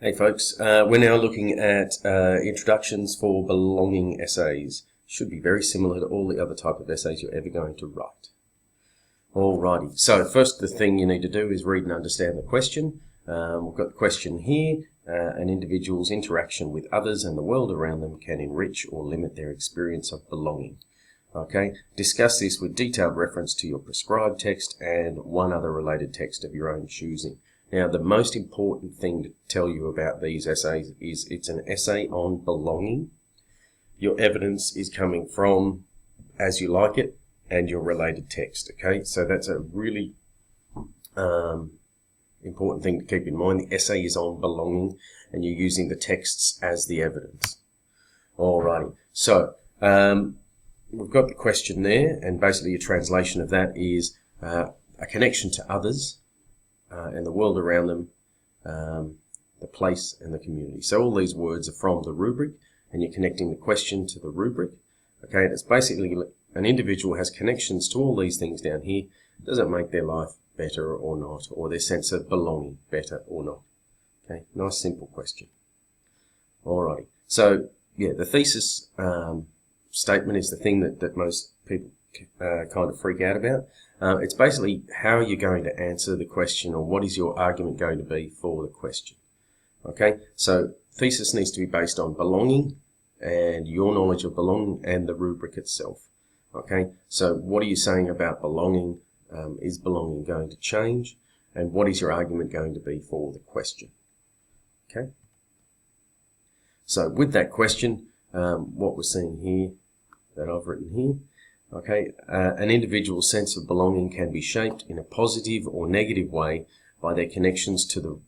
Hey folks, we're now looking at introductions for belonging essays. Should be very similar to all the other type of essays you're ever going to write. Alrighty, so first the thing you need to do is read and understand the question. We've got the question here. An individual's interaction with others and the world around them can enrich or limit their experience of belonging. Okay, discuss this with detailed reference to your prescribed text and one other related text of your own choosing. Now, the most important thing to tell you about these essays is it's an essay on belonging. Your evidence is coming from As You Like It and your related text, okay? So that's a really important thing to keep in mind. The essay is on belonging and you're using the texts as the evidence. Alrighty, so we've got the question there, and basically a translation of that is a connection to others and the world around them, the place and the community. So all these words are from the rubric, and you're connecting the question to the rubric. Okay, and it's basically an individual has connections to all these things down here. Does it make their life better or not, or their sense of belonging better or not? Okay, nice simple question. Alrighty, so yeah, the thesis statement is the thing that most people kind of freak out about. It's basically how you're going to answer the question, or what is your argument going to be for the question. Okay, so thesis needs to be based on belonging and your knowledge of belonging and the rubric itself. Okay, so what are you saying about belonging? Is belonging going to change? And what is your argument going to be for the question? Okay, so with that question, what we're seeing here that I've written here, okay, an individual's sense of belonging can be shaped in a positive or negative way by their connections to the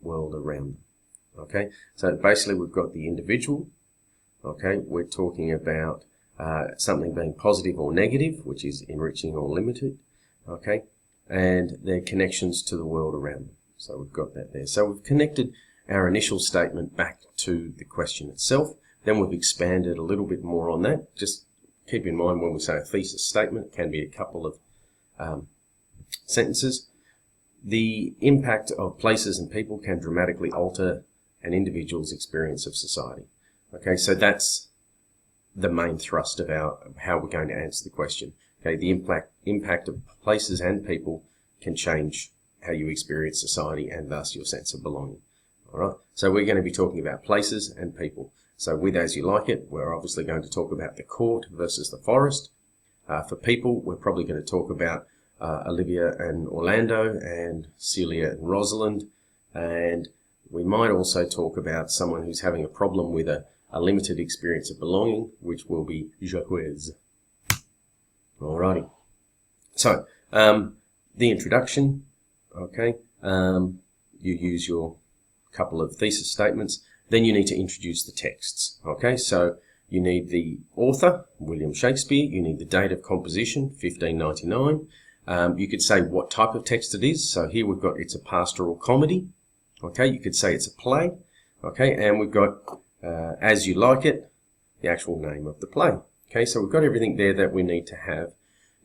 world around them. Okay, so basically we've got the individual. Okay, we're talking about something being positive or negative, which is enriching or limited. Okay, and their connections to the world around them. So we've got that there. So we've connected our initial statement back to the question itself. Then we've expanded a little bit more on that. Just keep in mind when we say a thesis statement, it can be a couple of sentences. The impact of places and people can dramatically alter an individual's experience of society. Okay, so that's the main thrust of how we're going to answer the question. Okay, the impact of places and people can change how you experience society and thus your sense of belonging. All right, so we're going to be talking about places and people. So with As You Like It, we're obviously going to talk about the court versus the forest. For people, we're probably going to talk about Olivia and Orlando and Celia and Rosalind. And we might also talk about someone who's having a problem with a limited experience of belonging, which will be Jacques. Alrighty. So, the introduction, okay, you use your couple of thesis statements. Then you need to introduce the texts. Okay, so you need the author, William Shakespeare. You need the date of composition, 1599. You could say what type of text it is. So here we've got it's a pastoral comedy. Okay, you could say it's a play. Okay, and we've got As You Like It, the actual name of the play. Okay, so we've got everything there that we need to have.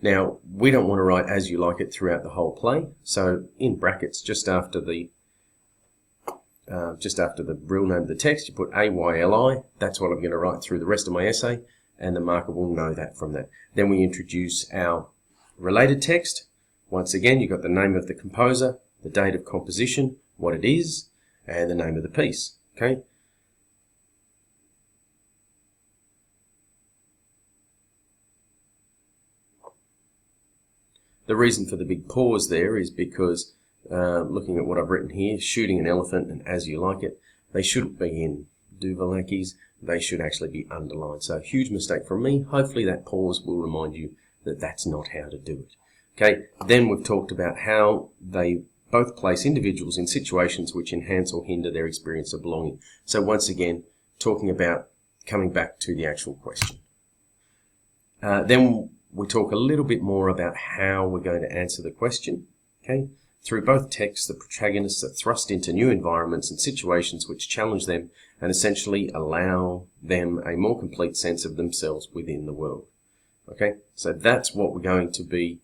Now, we don't want to write As You Like It throughout the whole play. So in brackets, just after the real name of the text, you put AYLI. That's what I'm going to write through the rest of my essay, and the marker will know that from that. Then we introduce our related text. Once again, you've got the name of the composer, the date of composition, what it is, and the name of the piece. Okay. The reason for the big pause there is because looking at what I've written here, shooting an elephant and As You Like It, they shouldn't be in Duvalakis, they should actually be underlined. So huge mistake from me. Hopefully that pause will remind you that that's not how to do it. Okay, then we've talked about how they both place individuals in situations which enhance or hinder their experience of belonging. So once again, talking about coming back to the actual question. Then we talk a little bit more about how we're going to answer the question. Okay. Through both texts, the protagonists are thrust into new environments and situations which challenge them and essentially allow them a more complete sense of themselves within the world. Okay, so that's what we're going to be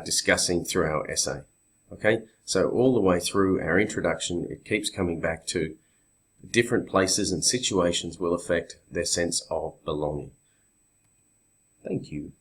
discussing through our essay. Okay, so all the way through our introduction, it keeps coming back to different places and situations will affect their sense of belonging. Thank you.